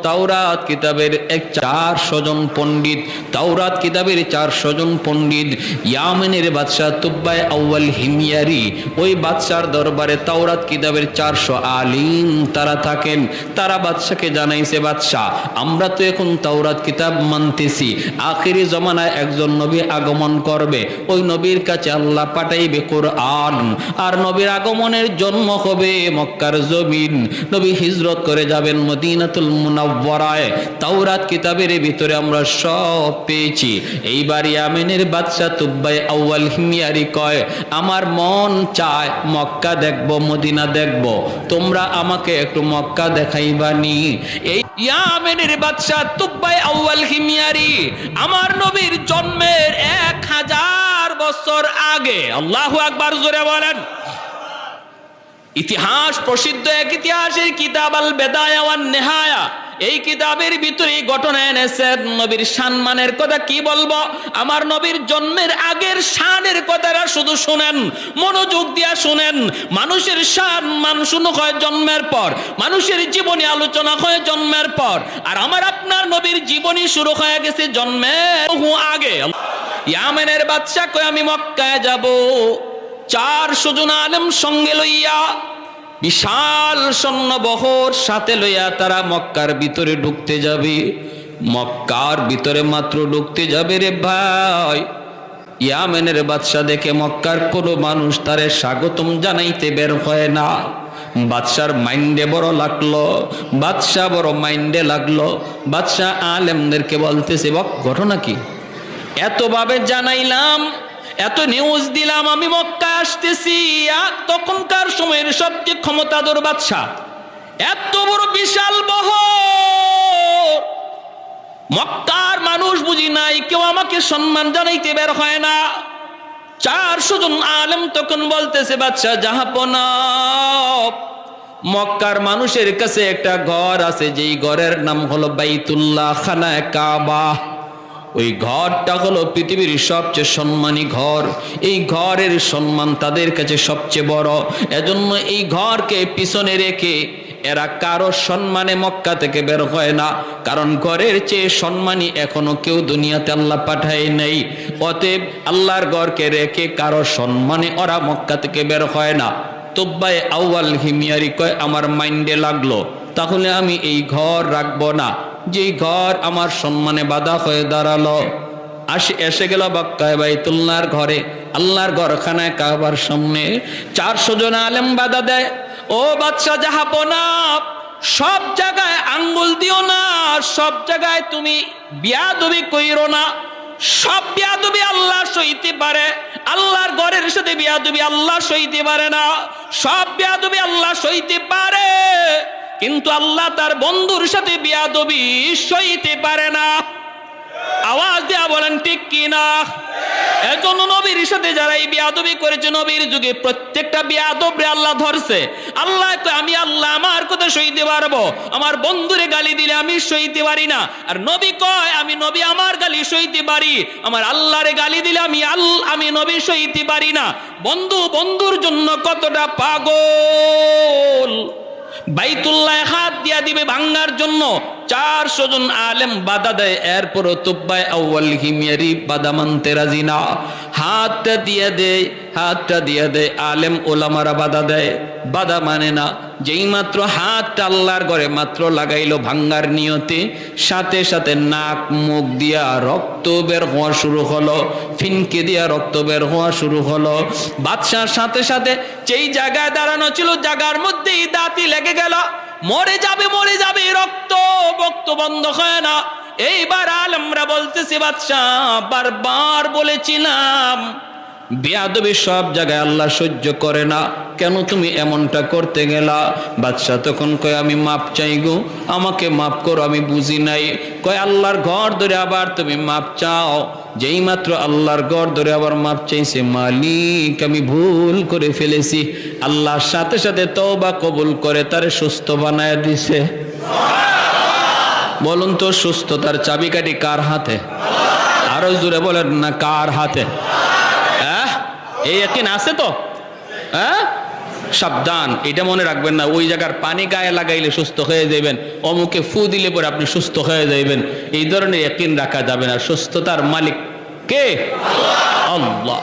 তাওরাত কিতাবের 400 জন পণ্ডিত, তাওরাত কিতাবের 400 জন পণ্ডিত ইয়ামেনের বাদশাহ তুব্বাই আউয়াল হিময়ারি, ওই বাদশার দরবারে তাওরাত কিতাবের 400 আলিম তারা থাকেন। তারা বাদশাকে জানাইছে, বাদশাহ আমরা তো এখন তাওরাত কিতাব মানতেছি, আখিরি জমানায় একজন নবী আগমন করবে, ওই নবীর কাছে আল্লাহ পাঠাইবে কোরআন, আর নবীর আগমনের জন্ম হবে মক্কার জমিন, নবী হিজরত করে যাবেন মদিনাতুল মুনাওয়ারায়। তাওরাত কিতাবের ভিতরে আমরা সব পেয়েছি। এইবার ইয়ামেনের বাদশা তুব্বাই আউয়াল হিময়ারি কয়, আমার মন চায় মক্কা দেখব, মদিনা দেখব, তোমরা আমাকে একটু মক্কা দেখাইবানি। এই ইয়ামেনের বাদশা তুব্বাই আউয়াল হিময়ারি আমার নবীর জন্মের 1000 বছর আগে, আল্লাহু আকবার জোরে বলেন, ইতিহাস প্রসিদ্ধ এক ইতিহাসের কিতাব আল বেদায়া ওয়ান নেহায়া, এই কিতাবের ভিতরে ঘটনা এনেছেন নবীর সম্মানের কথা। কি বলবো, আমার নবীর জন্মের আগের শানের কথাটা শুধু শুনেন, মনোযোগ দিয়া শুনেন। মানুষের সম্মান শুরু হয় জন্মের পর, মানুষের জীবনী আলোচনা হয় জন্মের পর, আর আমার আপনার নবীর জীবনী শুরু হয়ে গেছে জন্মের বহু আগে। ইয়ামেনের বাদশা কয়, আমি মক্কায় যাব, 400 জন আলেম সঙ্গে লইয়া, বিশাল সৈন্যবহর সাথে লইয়া তারা মক্কার ভিতরে ঢুকতে যাবে। মক্কার ভিতরে মাত্র ঢুকতে যাবে রে ভাই, ইয়ামেনের বাদশা দেখে মক্কার কোনো মানুষ তারে স্বাগতম জানাইতে বের হয় না। বাদশার মাইন্ডে বড় লাগলো, বাদশা বড় মাইন্ডে লাগলো। বাদশা আলেমদেরকে বলতেছে, ঘটনা কি, এতভাবে জানাইলাম, এত নিউজ দিলাম, আমি মক্কা আসতেছি, তখনকার সময়ের সবচেয়ে ক্ষমতাধর বাদশা, এত বড় বিশাল বহর, মক্কার মানুষ বুঝি নাই, কেউ আমাকে সম্মান জানাইতে বের হয় না। 400 জন আলেম তখন বলতেছে, বাদশা জাহাপনা, মক্কার মানুষের কাছে একটা ঘর আছে, যেই ঘরের নাম হলো বাইতুল্লাহ, খানায়ে কাবা। ওই ঘরটা হলো পৃথিবীর সবচেয়ে সম্মানী ঘর, এই ঘরের সম্মান তাদের কাছে সবচেয়ে বড়। এজন্য এই ঘরকে পিছনে রেখে এরা কারো সম্মানে মক্কা থেকে বের হয় না, কারণ ঘরের চেয়ে সম্মানী এখনো কেউ দুনিয়াতে আল্লাহ পাঠায় নেই। অতএব আল্লাহর ঘরকে রেখে কারো সম্মানে ওরা মক্কা থেকে বের হয় না। তুব্বাই আউয়াল হিময়ারি কয়, আমার মাইন্ডে লাগলো, তাহলে আমি এই ঘর রাখবো না, যেই ঘর আমার সম্মানে বাধা হয়ে দাঁড়ালো। এসে গেল মক্কায় বাইতুল্লাহর ঘরে, আল্লাহর ঘরখানায় কাবার সামনে। 400 জন আলেম বাধা দেয়, ও বাদশা জাহাপনা, সব জায়গায় আঙ্গুল দিও না, সব জায়গায় তুমি বিয়াদবি কইরো না, সব বিয়াদবি আল্লাহ সইতে পারে, আল্লাহর ঘরের সাথে বিয়াদবি আল্লাহ সইতে পারে না, সব বিয়াদবি আল্লাহ সইতে পারে, কিন্তু আল্লাহ তার বন্ধুর সাথে বিয়াদবি সইতে পারে না। আওয়াজ দেয়া বলেন ঠিক কি না? এজন্য নবীর সাথে যারা এই বিয়াদবি করেছে, নবীর যুগে প্রত্যেকটা বিয়াদবরে আল্লাহ ধরছে। আল্লাহ কয়, আমি আল্লাহ আমার কথা সইতে পারবো, আমার বন্ধুরে গালি দিলে আমি সইতে পারি না। আর নবী কয়, আমি নবী আমার গালি সইতে পারি, আমার আল্লাহরে গালি দিলে আমি নবী সইতে পারি না। বন্ধু বন্ধুর জন্য কতটা পাগল, বাইতুল্লাহ হাত দিয়া দিবে ভাঙ্গার জন্য 400 জন আলেম বাধা দেয়। এরপরও তুব্বাই আউয়াল হিময়ারি বাধা মানতে রাজি না, হাতটা দিয়ে দেয়, আলেম ওলামারা বাধা দেয়, বাধা মানে না। যেই মাত্র হাতটা আল্লাহর ঘরে মাত্র লাগাইলো ভাঙ্গার নিয়তে, সাথে সাথে নাক মুখ দিয়া রক্ত বের হওয়া শুরু হলো, ফিনকে দিয়া রক্ত বের হওয়া শুরু হলো। বাদশার সাথে সাথে যেই জায়গায় দাঁড়ানো ছিল, জায়গার মধ্যেই দাঁতি লেগে গেল, মরে যাবে, রক্ত বক্ত বন্ধ হয় না। এইবার আলেমরা বলতেছে, বাদশাহ বারবার বলেছিলাম, বেয়াদবি সব জায়গায় আল্লাহ সহ্য করে না, কেন তুমি এমনটা করতে গেলা? বাদশাহ তখন কয়, আমি মাপ চাই গো, আমাকে মাফ করো, আমি বুঝি নাই। কয়, আল্লাহর ঘর ধরে আবার তুমি মাপ চাও? যেই মাত্র আল্লাহর ঘর ধরে আবার মাপ চাইছে, মালিক আমি ভুল করে ফেলেছি, আল্লাহর সাথে সাথে তওবা কবুল করে তারে সুস্থ বানায় দিছে। বলুন তো, সুস্থতার চাবিকাঠি কার হাতে? আরো জোরে বলেন না, কার হাতে? এই ইয়াকিন আছে তো? সাবধান, এটা মনে রাখবেন না ওই জায়গার পানি গায়ে লাগাইলে সুস্থ হয়ে যাবেন, অমুকে ফু দিলে পরে আপনি সুস্থ হয়ে যাবেন, এই ধরনের ইয়াকিন রাখা যাবে না। সুস্থতার মালিক কে? আল্লাহ।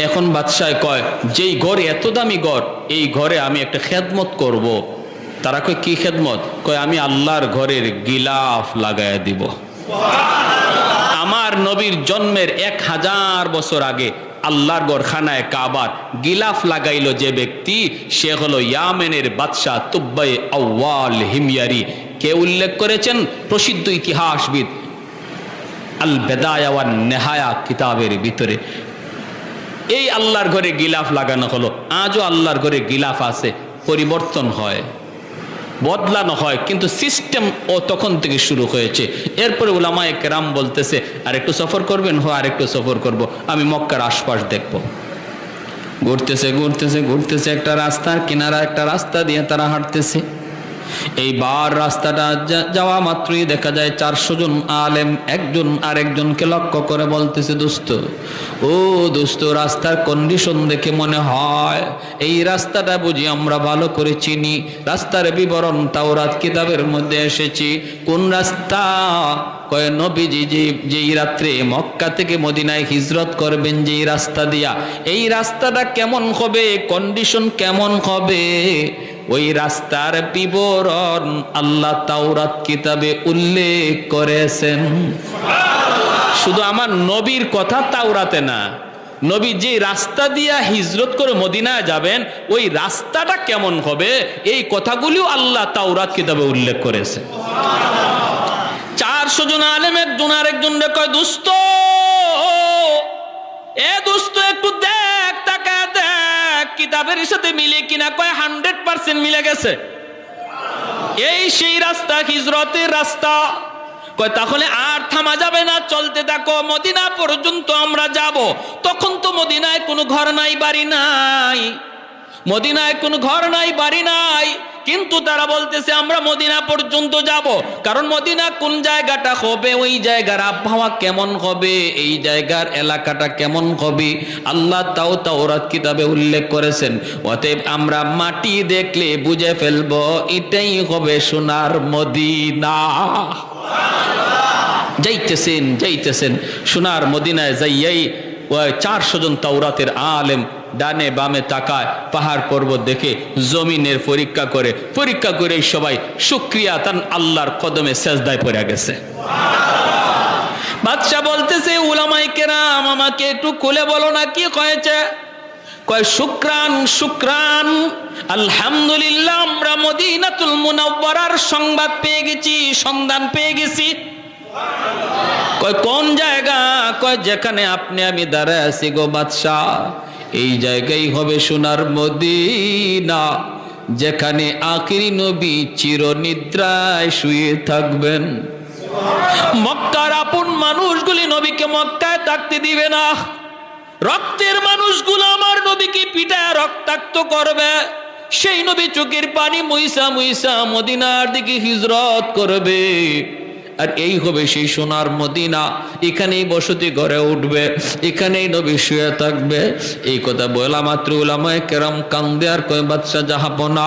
এখন বাদশাহ কয়, যেই ঘর এত দামি ঘর, এই ঘরে আমি একটা খেদমত করব। তারা কয় কি খেদমত? কয় আমি আল্লাহর ঘরের গিলাফ লাগায় দিব। আমার নবীর জন্মের 1000 বছর আগে আল্লাহর ঘর খানায় কাবার গিলাফ লাগাইল যে ব্যক্তি, সে হলো ইয়ামেনের বাদশাহ তুব্বাই আউয়াল হিময়ারি। কে উল্লেখ করেছেন? প্রসিদ্ধ ইতিহাসবিদ আল বেদায়া ওয়ান নেহায়া কিতাবের ভিতরে। এই আল্লাহর ঘরে গিলাফ লাগানো হলো। আজও আল্লাহর ঘরে গিলাফ আছে, পরিবর্তন হয়, বদলানো হয়, কিন্তু সিস্টেম ও তখন থেকে শুরু হয়েছে। এরপরে উলামায়ে কেরাম বলতেছে আর একটু সফর করবেন? আর একটু সফর করব, আমি মক্কার আশপাশ দেখব। ঘুরতেছে ঘুরতেছে ঘুরতেছে, একটা রাস্তার কিনারা একটা রাস্তা দিয়ে তারা হাঁটতেছে। এইবার রাস্তাটা যাওয়া মাত্রই দেখা যায় 400 জন আলেম একজন আরেকজনকে লক্ষ্য করে বলতেছে, দোস্ত, ও দোস্ত, রাস্তার কন্ডিশন দেখে মনে হয় এই রাস্তাটা বুঝি আমরা ভালো করে চিনি। রাস্তার বিবরণ তাওরাত কিতাবের মধ্যে এসেছি। কোন রাস্তা? কয় নবীজি যেই রাত্রে মক্কা থেকে মদিনায় হিজরত করবেন যেই রাস্তা দিয়া, এই রাস্তাটা কেমন হবে, কন্ডিশন কেমন হবে, ওই রাস্তার বিবরণ আল্লাহ তাওরাত কিতাবে উল্লেখ করেছেন। শুধু আমার নবীর কথা তাওরাতে না, নবী যে রাস্তা দিয়া হিজরত করে মদিনায় যাবেন ওই রাস্তাটা কেমন হবে, এই কথাগুলিও আল্লাহ তাওরাত কিতাবে উল্লেখ করেছে। 400 জন আলেম একজন আরেকজন কয়, দোস্ত, এ দোস্ত, একটু দেখ, তাকায় দেখ কিতাবের সাথে মিলে কিনা। কয় 100% মিলে গেছে, এই সেই রাস্তা, হিজরতের রাস্তা। কয় তাহলে আর থামা যাবে না, চলতে থাকো, মদিনা পর্যন্ত আমরা যাব। তখন তো মদিনায় কোনো ঘর নাই, বাড়ি নাই, মদিনায় কোনো ঘর নাই, বাড়ি নাই, কিন্তু তারা বলতেছে আমরা মদিনা পর্যন্ত যাব। কারণ মদিনা কোন জায়গাটা হবে, ওই জায়গার আবহাওয়া কেমন হবে, এই জায়গার এলাকাটা কেমন হবে, আল্লাহ তাওরাত কিতাবে উল্লেখ করেছেন। অতএব আমরা মাটি দেখলে বুঝে ফেলবো এটাই হবে সোনার মদিনা। যাইতেছেন যাইতেছেন, সোনার মদিনায় যাইয়াই 400 জন তাওরাতের আলেম ডানে বামে তাকায়, পাহাড় পর্বত দেখে জমিনের পরীক্ষা করে সবাই শুকরিয়া তান আল্লাহর কদমে সেজদায় পড়ে গেছে। বাদশা বলতেছে, উলামায়ে কেরাম আমাকে একটু খুলে বলো না কি হয়েছে? কয় শুকরান শুকরান, আলহামদুলিল্লাহ, আমরা মদিনাতুল মুনাওয়ারার সংবাদ পেয়ে গেছি, সন্ধান পেয়ে গেছি। কয় কোন জায়গা? কয় যেখানে আপনি আমি দাঁড়ায় আছি গো বাদশাহ, এই জায়গায় হবে সোনার মদিনা, যেখানে আখিরি নবী চিরনিদ্রায় শুয়ে থাকবেন। মক্কার আপন মানুষগুলি নবীকে মক্কায় থাকতে দিবে না, রক্তের মানুষগুলো আমার নবীকে পিটায় রক্তাক্ত করবে। সেই নবী চোখের পানি মুইসা মুইসা মদিনার দিকে হিজরত করবে, আর এই হবে সেই সোনার মদিনা। এখানেই বসতি গড়ে উঠবে, এখানেই নবী শুয়ে থাকবে। এই কথা বলা মাত্র উলামায়ে কেরাম কান্দে আর কয়, বাদশাহ জাহাপনা,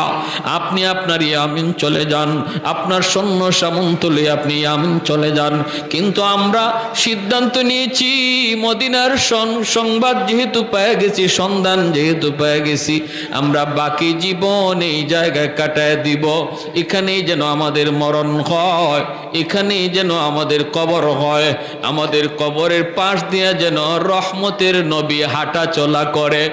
আপনি আপনার ইয়ামিন চলে যান, আপনার সৈন্য সামন্ত লয়ে আপনি ইয়ামিন চলে যান। কিন্তু আমরা সিদ্ধান্ত নিয়েছি, মদিনার সংবাদ যেহেতু পেয়ে গেছি, সন্ধান যেহেতু পেয়ে গেছি, আমরা বাকি জীবন এই জায়গায় কাটায় দিব। এখানেই যেন আমাদের মরণ হয়, এখানেই যেন আমাদের কবর হয়, আমাদের কবরের পাশ দিয়ে যেন রহমতের নবী হাঁটা চলা করে,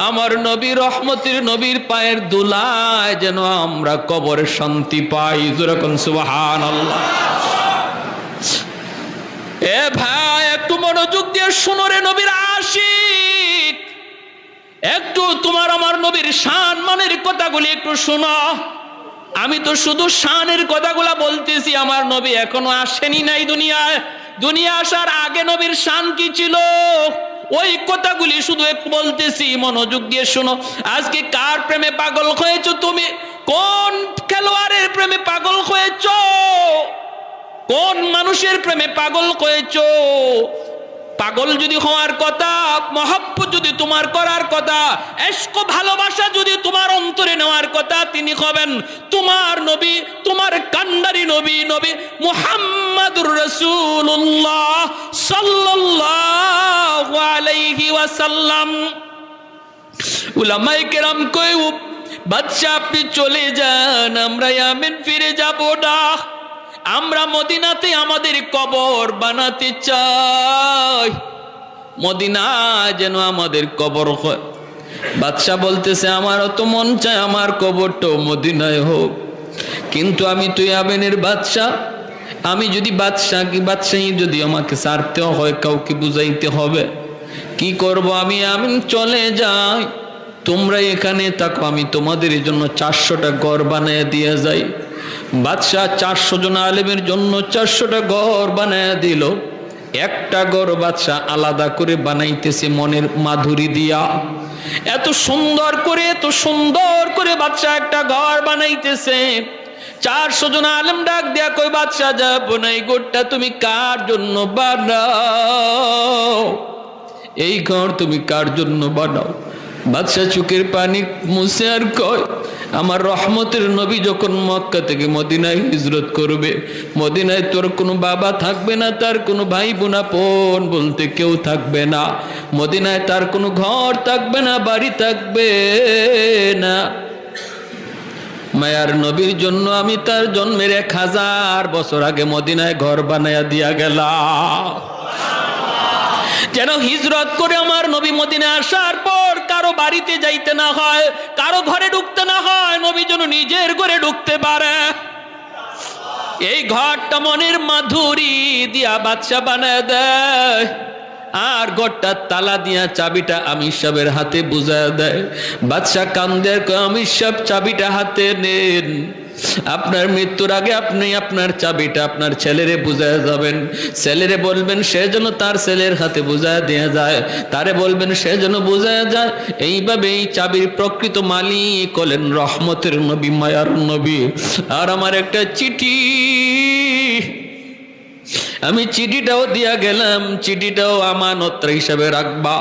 আমার নবী রহমতের নবীর পায়ের ধুলায় যেন আমরা কবরে শান্তি পাই। যেরকম সুবহানাল্লাহ। এ ভাই, একটু মনোযোগ দিয়ে শুনো রে নবীর আশিক, একটু তোমার আমার নবীর শান মানের কথাগুলি একটু শোনো। আমি তো শুধু শানের কথাগুলা বলতেছি, আমার নবী এখনো আসেনি নাই দুনিয়ায়। দুনিয়া আসার আগে নবীর শান কি ছিল ওই কথাগুলি শুধু একটু বলতেছি, মনোযোগ দিয়ে শোনো। আজকে কার প্রেমে পাগল হয়েছো তুমি? কোন খেলোয়াড়ের প্রেমে পাগল হয়েছো? কোন মানুষের প্রেমে পাগল হয়েছো? পাগল যদি হওয়ার কথা, মহব্বত যদি তোমার করার কথা, ইশক ভালোবাসা যদি তোমার অন্তরে নেওয়ার কথা, তিনি হবেন তোমার নবী, তোমার কান্ডারি নবী, নবী মুহাম্মাদুর রাসূলুল্লাহ সাল্লাল্লাহু আলাইহি ওয়াসাল্লাম। উলামায়ে কেরাম কয়, বাদশা আপনি চলে যান, আমরা ইয়ামেন ফিরে যাব না, আমরা মদিনাতে আমাদের কবর বানাতে চাই, মদিনা যেন আমাদের কবর হয়। বাদশা বলতেছে, আমারও তো মন চায় আমার কবরটাও মদিনায় হোক, কিন্তু আমি তো ইয়ামেনের বাদশা, আমি যদি বাদশাহী যদি আমাকে ছাড়তে হয়, কাউকে বুঝাইতে হবে, কি করব? আমি ইয়ামেন চলে যাই, তোমরা এখানে থাকো, আমি তোমাদের জন্য 400টা ঘর বানিয়ে দিয়ে যাই। বাদশাহ 400 জন আলেমের জন্য 400টা ঘর বানিয়ে দিল। একটা ঘর বাদশাহ আলাদা করে বানাইতেছে মনের মাধুরী দিয়া, এত সুন্দর করে বাদশাহ একটা ঘর বানাইতেছে। 400 জন আলেম ডাক দেয়া কই, বাদশাহ যাবো না, এই ঘরটা তুমি কার জন্য বানাও? এই ঘর তুমি কার জন্য বানাও? বাদশাহ চোখের পানি মুছে আর কয়, আমার রহমতের নবী যখন মক্কা থেকে মদিনায় হিজরত করবে, মদিনায় তোর কোনো বাবা থাকবে না, তার কোনো ভাই বোন বলতে কেউ থাকবে না, মদিনায় তার কোনো ঘর থাকবে না, বাড়ি থাকবে না। মায়ার নবীর জন্য আমি তার জন্মের 1000 বছর আগে মদিনায় ঘর বানায়া দিয়া গেলাম, যেন হিজরত করে আমার নবী মদিনায় আসার পর কারো বাড়িতে যাইতে না হয়, কারো ঘরে ঢুকতে না হয়, নবী যেন নিজের ঘরে ঢুকতে পারে। এই ঘরটা মনের মাধুরী দিয়া বাদশা বানায় দেয়, আর ঘরটা তালা দিয়া চাবিটা আমির সাহেবের হাতে বুঝায় দেয়। বাদশা কান্দে, আমির সাহেব চাবিটা হাতে নেন, আপনার মৃত্যুর আগে আপনি আপনার চাবিটা আপনার ছেলেরে বুঝায় যাবেন, ছেলেরে বলবেন সে যেন তার ছেলের হাতে বুঝায় দিয়ে যায়, তারে বলবেন সে যেন বুঝায় যায়। এইভাবে এই চাবির প্রকৃত মালিক হলেন রহমতের নবী, মায়ার নবী। আর আমার একটা চিঠি, আমি চিঠিটাও দিয়া গেলাম, চিঠিটাও আমানত হিসাবে রাখবা,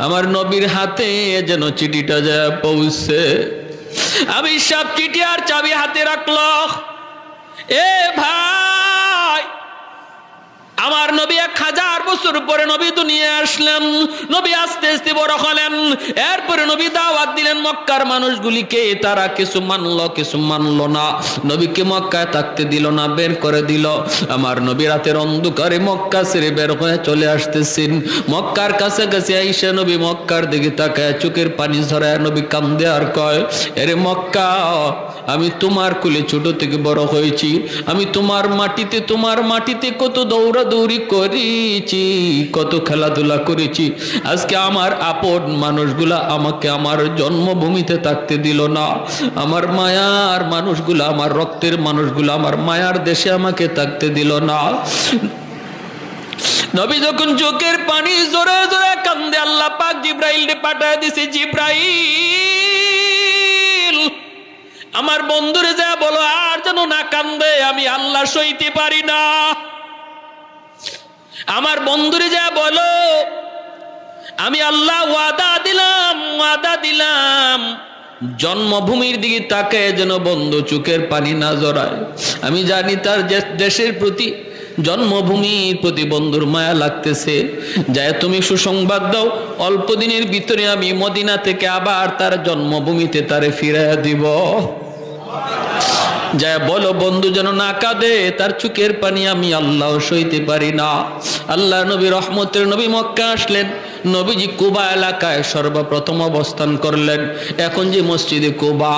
আমার নবীর হাতে যেন চিঠিটা যায় পৌঁছে। আমি সব চিঠি আর চাবি হাতে রাখলো। এ ভাই, আমার নবী 1000 বছর পরে নবী দুনিয়া আসলেন, নবী আস্তে আস্তে বড় হলেন, এরপরে নবী দাওয়াত দিলেন মক্কার মানুষগুলিকে, তারা কিছু মানলো কিছু মানলো না, নবীকে মক্কায় থাকতে দিল না, বের করে দিল। আমার নবী রাতের অন্ধকারে মক্কা ছেড়ে বের হয়ে চলে আসতেছেন। মক্কার কাছাকাছি আইসা নবী মক্কার দিকে তাকায় চোখের পানি ঝরায় নবী কান্দে আর কয়, এরে মক্কা, আমি তোমার কুলে ছোট থেকে বড় হয়েছি, আমি তোমার মাটিতে কত দৌড়াদৌড়ি করেছি, কত খেলাধুলা করেছি, আজকে আমার আপন মানুষগুলা আমাকে আমার জন্মভূমিতে থাকতে দিল না, আমার মায়ার মানুষগুলা, আমার রক্তের মানুষগুলা আমার মায়ার দেশে আমাকে থাকতে দিল না। নবী যখন চোখের পানি জোরে জোরে কান্দে, আল্লাহ পাক জিব্রাইল পাঠায় দিছে, জিব্রাইল আমার বন্ধুরে যা বলো আর যেন না কান্দে, আমি আল্লাহ সইতে পারি না। আমার বন্ধুরে যা বলো, আমি আল্লাহ ওয়াদা দিলাম জন্মভূমির দিকে তাকে যেন বন্ধু চোখের পানি না জড়ায়। আমি জানি তার দেশের প্রতি, জন্মভূমির প্রতি বন্ধুর মায়া লাগতেছে, যায় তুমি সুসংবাদ দাও, অল্প দিনের ভিতরে আমি মদিনা থেকে আবার তার জন্মভূমিতে তারে ফিরাইয়া দিব। যায় বলো বন্ধু যেন না কাঁদে, তার চোখের পানি আমি আল্লাহ সইতে পারি না। আল্লাহ নবী রহমতের নবী মক্কা আসলেন, নবীজি কুবা এলাকায় সর্বপ্রথম অবস্থান করলেন। এখন যে মসজিদে কুবা,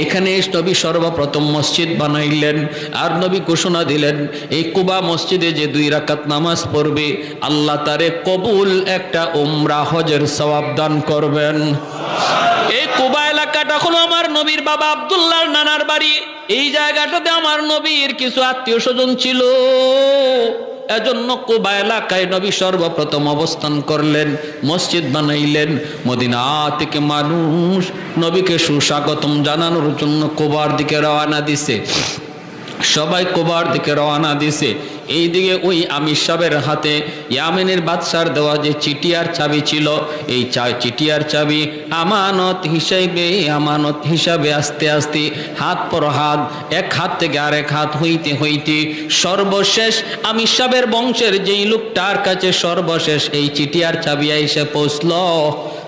এখানে নবী সর্বপ্রথম মসজিদ বানাইলেন। আর নবী ঘোষণা দিলেন, এই কুবা মসজিদে যে 2 রাকাত নামাজ পড়বে, আল্লাহ তারে কবুল একটা উমরা হজের সওয়াব দান করবেন। এই কুবা এলাকাটা হলো আমার নবীর বাবা আব্দুল্লাহর নানার বাড়ি। এই জায়গাটাতে আমার নবীর কিছু আত্মীয় স্বজন ছিল, এজন্য কুবা এলাকায় নবী সর্বপ্রথম অবস্থান করলেন, মসজিদ বানাইলেন। মদিনা থেকে মানুষ নবীকে সুস্বাগতম জানানোর জন্য কুবার দিকে রওনা দিছে, সবাই কুবার দিকে রওনা দিছে। এইদিকে ওই আমির সাহেবের হাতে ইয়ামেনের বাদশার দেওয়া যে চিঠি আর চাবি ছিল, এই চিঠি আর চাবি আমানত হিসাবে আস্তে আস্তে হাত পর হাত, এক হাত থেকে আরেক হাত হইতে হইতে সর্বশেষ আমির সাহেবের বংশের যেই লোকটার কাছে সর্বশেষ এই চিঠি আর চাবি এসে পৌঁছল,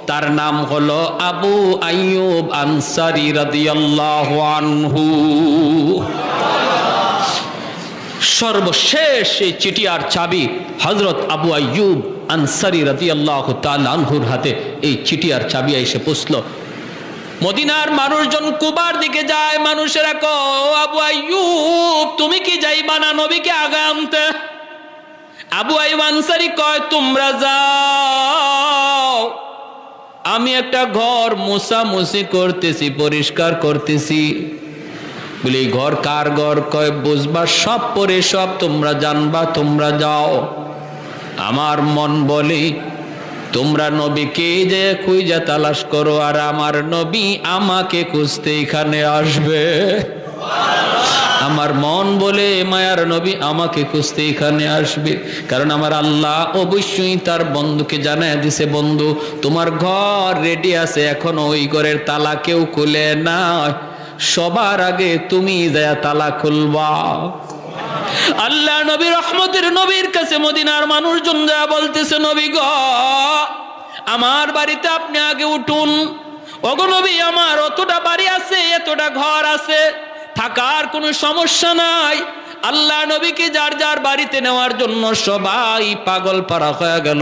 তার নাম হলো আবু আইয়ুব আনসারী রাদিয়াল্লাহু আনহু। সর্বশেষ এই চিঠি আর চাবি হযরত আবু আইয়ুব আনসারী রাদিয়াল্লাহু তাআলা আনহুর হাতে এই চিঠি আর চাবি এসে পৌঁছল। মদিনার মানুষজন কুবার দিকে যায়, মানুষেরা কয় আবু আইয়ুব তুমি কি যাইবা না নবীকে আগে আনতে? আবু আইয়ুব আনসারী কয় তোমরা যাও, আমি একটা ঘর মোছামুছি করতেছি, পরিষ্কার করতেছি। বলি ঘর কার ঘর? কয় বুঝবা সব পরে সব তোমরা জানবা, তোমরা যাও। আমার মন বলে তোমরা নবীকে যে খুঁজে তালাশ করো, আর আমার নবী আমাকে খুঁজতে এখানে আসবে। আমার মন বলে মায়ার নবী আমাকে খুঁজতে এখানে আসবে, কারণ আমার আল্লাহ অবশ্যই তার বন্ধুকে জানায় দিছে, বন্ধু তোমার ঘর রেডি আছে, এখন ওই ঘরের তালা কেউ খুলে না, সবার আগে তুমি যায় তালা খুলবা। আল্লাহ নবী রহমতের নবীর কাছে মদিনার মানুষজন যা বলতেছে, নবী গো আমার বাড়িতে আপনি আগে উঠুন। ওগো নবী আমার অতটা বাড়ি আছে, এতটা ঘর আছে, থাকার কোনো সমস্যা নাই। আল্লাহ নবীকে যার যার বাড়িতে নেওয়ার জন্য সবাই পাগল পারা হয়ে গেল।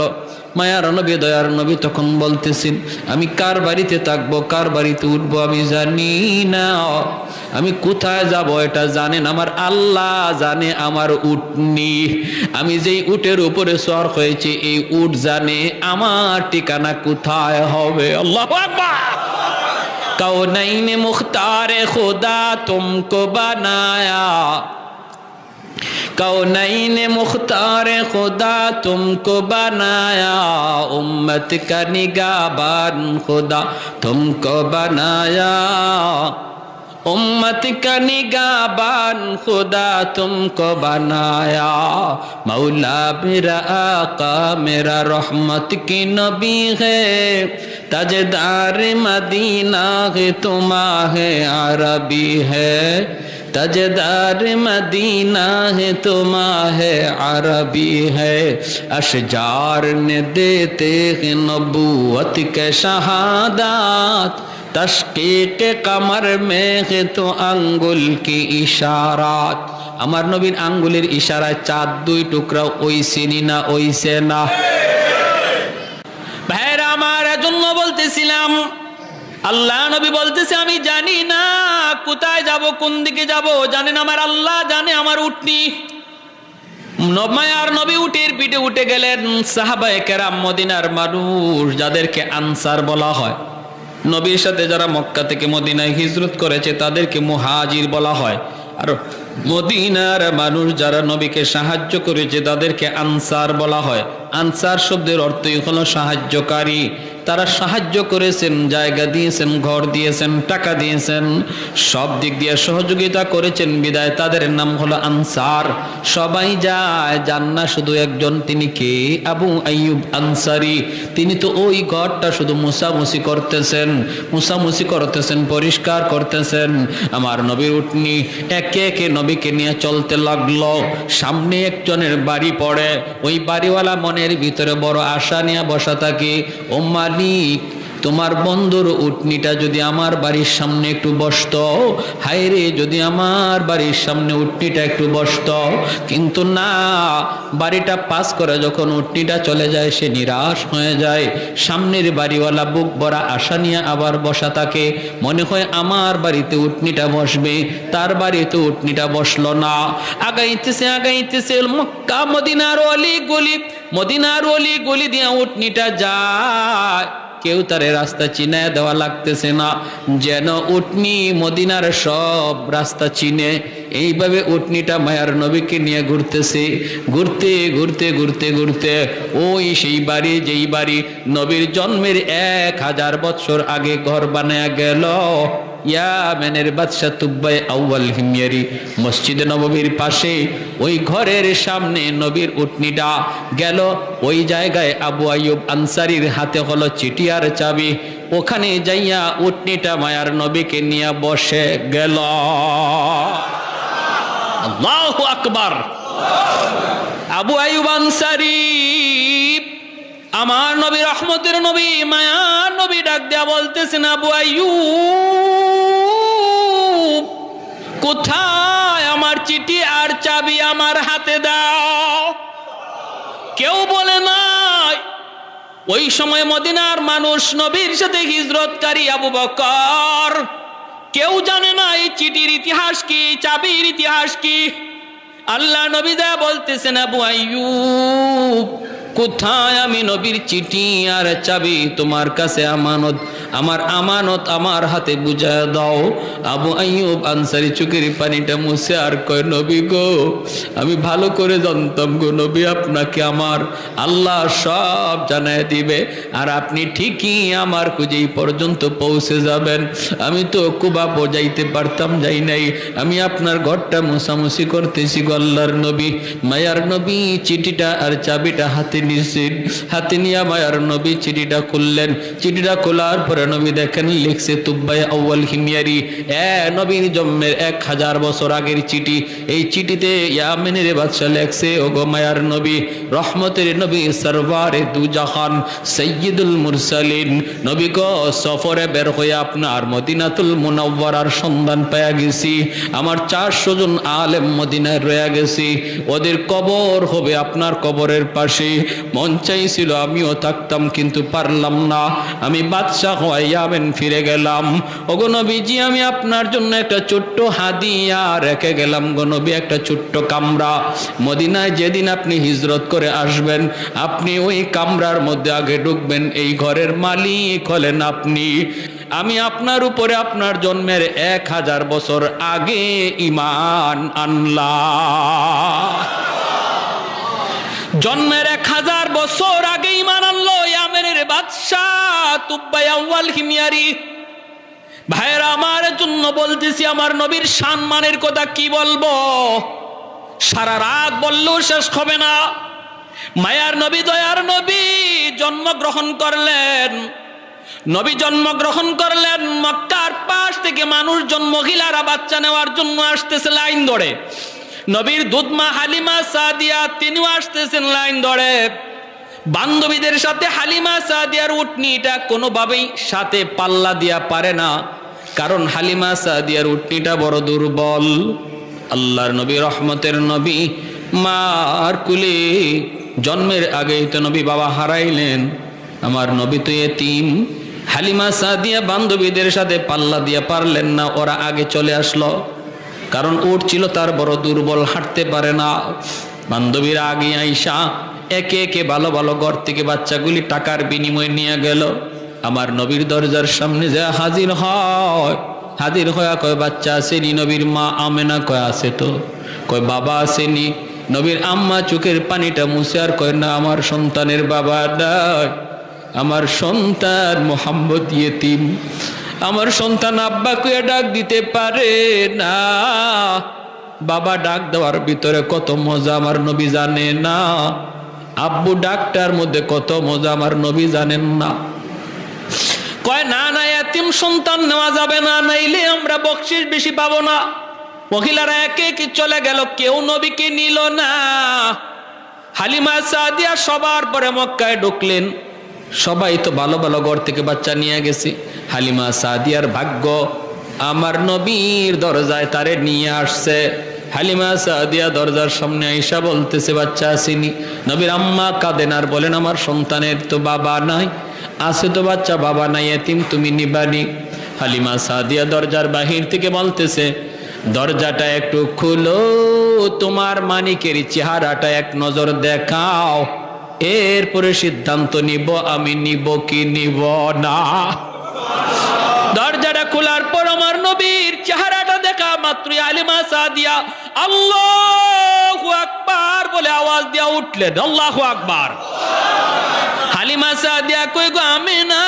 মায়ার নবী দয়ার নবী তখন বলতেছেন আমি কার বাড়িতে থাকবো, কার বাড়িতে উঠবো আমি জানি না, আমি কোথায় যাব এটা জানেন আমার আল্লাহ জানে। আমার উটনি, আমি যেই উটের উপরে সওয়ার হয়েছে এই উট জানে আমার ঠিকানা কোথায় হবে। আল্লাহু আকবার। कौनैन मुख्तार खुदा तुमको बनाया, कौनैन मुख्तार खुदा तुमको बनाया, उम्मत का निगाहबान खुदा तुमको बनाया, उम्मत का निगाहबान खुदा तुमको बनाया, मौला मेरा आका मेरा रहमत की नबी है, ताजदार मदीना है तुम्हारे अरबी है, ताजदार मदीना है तुम्हारे अरबी है, अशजार ने देते हैं नबूवत के शहादत, तशकीक कमर में है तो अंगुल की इशारात। আমার নবীর আঙ্গুলের ইশারায় চাঁদ দুই টুকরা ওইছে না ওইছে না? ভাইরা আমার এজন্য বলতেছিলাম আল্লাহ নবী বলতেছে আমি জানি না কোথায় যাব, কোন দিকে যাব, জানেন আমার আল্লাহ জানে। আমার উটনি মায়ার নবী উটের পিঠে উঠে গেলেন। সাহাবায়ে কেরাম মদিনার মানুষ যাদেরকে আনসার বলা হয়, নবীর সাথে যারা মক্কা থেকে মদিনায় হিজরত করেছে তাদেরকে মুহাজির বলা হয়, আর মদিনার মানুষ যারা নবীকে সাহায্য করেছে তাদেরকে আনসার বলা হয়। আনসার শব্দের অর্থই হলো সাহায্যকারী। তারা সাহায্য করেছেন, জায়গা দিয়েছেন, ঘর দিয়েছেন, টাকা দিয়েছেন, সব দিক দিয়ে সহযোগিতা করেছেন, বিদায় তাদের নাম হলো আনসার। সবাই যায়, যান না শুধু একজন, তিনি কে? আবু আইয়ুব আনসারী। তিনি তো ওই ঘরটা শুধু মুছামুছি করতেছেন, পরিষ্কার করতেছেন। আমার নবীর উটনি একে একে নবীকে নিয়ে চলতে লাগলো। সামনে একজনের বাড়ি পড়ে, ওই বাড়িওয়ালা মনের ভিতরে বড় আশা নিয়ে বসা থাকে, ও মালিক তোমার বন্ধুর উটনিটা যদি আমার বাড়ির সামনে একটু বসতো, হায়রে যদি আমার বাড়ির সামনে উটনিটা একটু বসতো। কিন্তু না, বাড়িটা পাস করে যখন উটনিটা চলে যায় সে নিরাশ হয়ে যায়। সামনের বাড়িওয়ালা বুক ভরা আশা নিয়ে আবার বসা থাকে, মনে হয় আমার বাড়িতে উটনিটা বসবে, তার বাড়িতে উটনিটা বসলো না। আগাইতেছে মক্কা মদিনার অলি গলি দিয়ে উটনিটা যায়, কেউ তারে রাস্তা চিনায় দেওয়া লাগতেছে না, যেন উটনি মদিনার সব রাস্তা চিনে। এইভাবে উটনিটা মায়ার নবীকে নিয়ে ঘুরতেছে, ঘুরতে ওই সেই বাড়ি যেই বাড়ি নবীর জন্মের 1000 বছর আগে ঘর বানায়া গেল, ইয়ামেনের বাদশা তুব্বাই আউয়াল হিময়ারি মসজিদে নববীর পাশে ওই ঘরের সামনে নবীর উটনিটা গেল। ওই জায়গায় আবু আইয়ুব আনসারীর হাতে হলো চিঠি আর চাবি। ওখানে যাইয়া উটনিটা মায়ার নবীকে নিয়ে বসে গেল। আল্লাহু আকবার। আবু আইয়ুব আনসারী আমার নবী, রহমতের নবী, মায়ার নবী ডাক দেয়া বলতেছেন, আবু আইয়ুব কোথায় আমার চিঠি আর চাবি, আমার হাতে দাও। কেউ বলে নাই। ওই সময় মদিনার মানুষ, নবীর সাথে হিজরতকারী আবু বকর, কেউ জানে না এই চিঠির ইতিহাস কি, চাবির ইতিহাস কি। আল্লাহ নবী দা বলতেছেন, আবু আইয়ুব কোথায় আমি নবীর চিঠি আর চাবি, তোমার কাছে আমানত, আমার আমানত আমার হাতে বুঝায় দাও। আবু আইয়ুব আনসারী চোখের পানিটা মুছে আর কয়, নবী গো, আমি ভালো করে জানতাম গো নবী, আপনাকে আমার আল্লাহ সব জানায় দিবে, আর আপনি ঠিকই আমার খুঁজেই পর্যন্ত পৌঁছে যাবেন। আমি তো কুবা বোঝাইতে পারতাম, যাই নাই। আমি আপনার ঘরটা মুছামুছি করতেছি গো আল্লাহর নবী। মায়ার নবী চিঠিটা আর চাবিটা হাতে নিয়েছেন। হাতে নিয়ে মায়ার নবী চিঠিটা খুললেন। চিঠিটা খোলার পরে নবী দেখেন লিখছে তুব্বাই আউয়াল হিময়ারি, নবীর জন্মের 1000 বছর আগের চিঠি। এই চিঠিতে ইয়ামেনের বাদশা লেখছে, ওগো মায়ার নবী, রহমতের নবী, সরওয়ারে দু জাহান, সাইয়্যিদুল মুরসালিন, নবী গো, সফরে বের হয়ে আপনার মদিনাতুল মুনাওয়ারার সন্ধান পেয়ে গেছি। আমার 400 জন আলেম মদিনায় রয়ে গেছি, ওদের কবর হবে আপনার কবরের পাশে। মন চাইছিল আমিও থাকতাম, কিন্তু পারলাম না। আমি বাদশা হয়ে ইয়ামেন ফিরে গেলাম। ওগো নবীজি, আমি আপনার জন্য একটা ছোট্ট হাদিয়া রেখে গেলাম গো নবী, একটা ছোট্ট কামরা। মদিনায় যেদিন আপনি হিজরত করে আসবেন, আপনি ওই কামরার মধ্যে আগে ঢুকবেন, এই ঘরের মালিক হলেন আপনি। আমি আপনার উপরে আপনার জন্মের 1000 বছর আগে ঈমান আনলাম। জন্মের 1000 বছর আগে ঈমান আনলো ইয়ামেনের বাদশাহ তুব্বাই আউয়াল হিময়ারি। ভাইরা আমার জন্য বলতেছি, আমার নবীর সম্মানের কথা কি বলবো, সারা রাত বললেও শেষ হবে না। মায়ার নবী, দয়ার নবী জন্মগ্রহণ করলেন। নবী জন্মগ্রহণ করলেন, মক্কার পাশ থেকে মানুষজন, মহিলারা বাচ্চা নেওয়ার জন্য আসতেছে লাইন ধরে। নবীর দুধমা হালিমা সাদিয়া তিনিও আসতেছেন লাইন ধরে। বান্ধবীদের সাথে হালিমা সাদিয়ার উটনিটা কোনোভাবেই সাথে পাল্লা দিয়া পারে না, কারণ হালিমা সাদিয়ার উটনিটা বড় দুর্বল। আল্লাহর নবী, রহমতের নবী, মার কুলে জন্মের আগেই তো নবী বাবা হারাইলেন। আমার নবী তো এতিম। হালিমা সাদিয়া বান্ধবীদের সাথে পাল্লা দিয়া পারলেন না, ওরা আগে চলে আসলো, কারণ উট ছিল তার বড় দুর্বল, হাঁটতে পারে না। বান্ধবীরা আগে আইসা একে একে ভালো ভালো ঘর থেকে বাচ্চাগুলি টাকার বিনিময়ে নিয়ে গেল। আমার নবীর দরজার সামনে যা হাজির হয়, হাজির হয়ে কয়, বাচ্চা আসেনি? নবীর মা আমেনা কয়, আছে তো। কয়, বাবা আসেনি? নবীর আম্মা চোখের পানিটা মুছে আর কয়, না, আমার সন্তানের বাবা নাই, আমার সন্তান মুহাম্মদ ইয়েতিম, আমার সন্তান আব্বা কইয়া ডাক দিতে পারে না। বাবা ডাক দেওয়ার ভিতরে কত মজা আমার নবী জানে না, আব্বু ডাকটার মধ্যে কত মজা আমার নবী জানেন না। কয়, না না, এতিম সন্তান নেওয়া যাবে না, নাইলে আমরা বকশিশ বেশি পাবো না। মহিলারা একে একে চলে গেল, কেউ নবীকে নিল না। হালিমা সাদিয়া সবার পরে মক্কায় ঢুকলেন। সবাই তো ভালো ভালো ঘর থেকে বাচ্চা নিয়ে গেছে। হালিমা সাদিয়ার ভাগ্য, আমার নবীর দরজায় তারে নিয়ে আসছে। হালিমা সাদিয়া দরজার সামনে আইসা বলতেছে, বাচ্চা আসেনি? নবীর আম্মা কাঁদেন আর বলেন, আমার সন্তানের তো বাবা নাই। আছে তো বাচ্চা, বাবা নাই, এতিম, তুমি নিবানি। হালিমা সাদিয়া দরজার বাহির থেকে বলতেছে, দরজাটা একটু খুলো, তোমার মানিকের চেহারাটা এক নজর দেখাও, এরপরে সিদ্ধান্ত নিব আমি নিব কি নিব না। দরজাটা খোলার পর আমার নবীর চেহারাটা দেখা মাত্র হালিমা সাদিয়া আল্লাহু আকবার বলে আওয়াজ দিয়া উঠলেন। আল্লাহু আকবার। হালিমা সাদিয়া কই গো, আমেনা,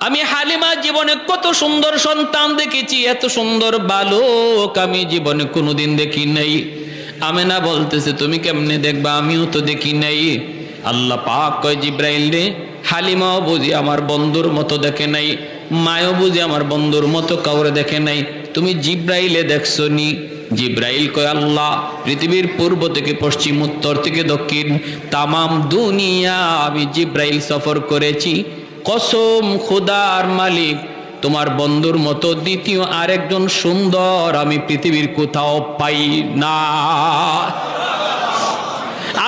আমি হালিমা জীবনে কত সুন্দর সন্তান দেখেছি, এত সুন্দর বালক আমি জীবনে কোনোদিন দেখি নাই। আমেনা বলতেছে তুমি কেমনে দেখবা, আমিও তো দেখি নাই। আল্লাহ পাক কয় জিব্রাইল রে, হালিমাও বুঝি আমার বন্ধুর মতো দেখে নাই, মায়ও বুঝি আমার বন্ধুর মতো কাউরে দেখে নাই, তুমি জিব্রাইলে দেখছো নি? জিব্রাইল কয় আল্লাহ, পৃথিবীর পূর্ব থেকে পশ্চিম, উত্তর থেকে দক্ষিণ, তামাম দুনিয়া আমি জিব্রাইল সফর করেছি। কসম খোদার মালিক, তোমার বন্ধুর মতো দ্বিতীয় আরেকজন সুন্দর আমি পৃথিবীর কোথাও পাই না।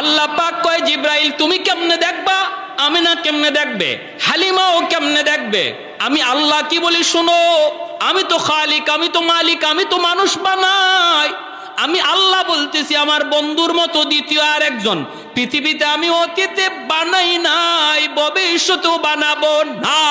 আল্লাহ পাক কয় জিব্রাইল তুমি কেমনে দেখবা, আমিনা কেমনে দেখবে, হালিমাও কেমনে দেখবে? আমি আল্লাহ কি বলি শুনো, আমি তো খালিক, আমি তো মালিক, আমি তো মানুষ বানাই। আমি আল্লাহ বলতেছি আমার বন্ধুর মতো দ্বিতীয় আরেকজন পৃথিবীতে আমি অতীতে বানাই নাই, ভবিষ্যতেও বানাবো না।